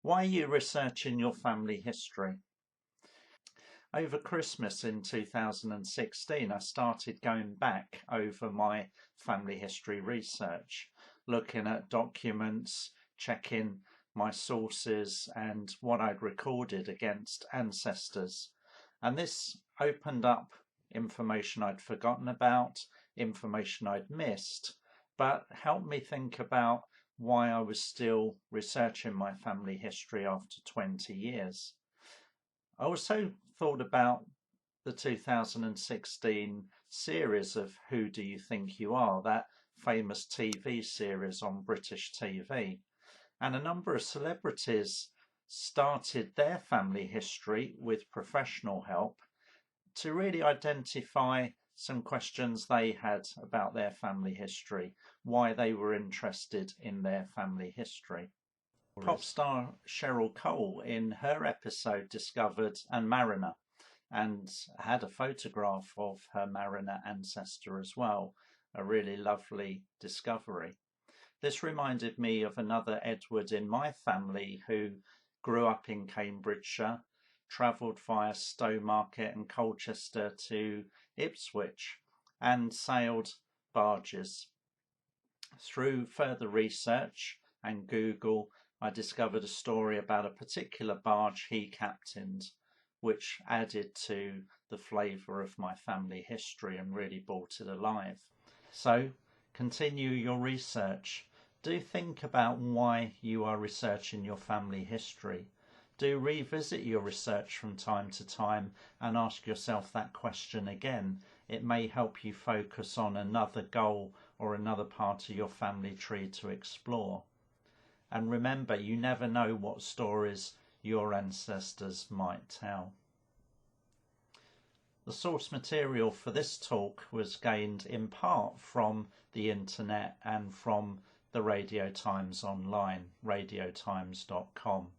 Why are you researching your family history? Over Christmas in 2016, I started going back over my family history research, looking at documents, checking my sources and what I'd recorded against ancestors. And this opened up information I'd forgotten about, information I'd missed, but helped me think about why I was still researching my family history after 20 years. I also thought about the 2016 series of Who Do You Think You Are, that famous TV series on British TV. And a number of celebrities started their family history with professional help to really identify some questions they had about their family history, why they were interested in their family history. Pop star Cheryl Cole, in her episode, discovered a mariner and had a photograph of her mariner ancestor as well. A really lovely discovery. This reminded me of another Edward in my family who grew up in Cambridgeshire, travelled via Stowmarket and Colchester to Ipswich, and sailed barges. Through further research and Google, I discovered a story about a particular barge he captained, which added to the flavour of my family history and really brought it alive. So, continue your research. Do think about why you are researching your family history. Do revisit your research from time to time and ask yourself that question again. It may help you focus on another goal or another part of your family tree to explore. And remember, you never know what stories your ancestors might tell. The source material for this talk was gained in part from the internet and from the Radio Times online, radiotimes.com.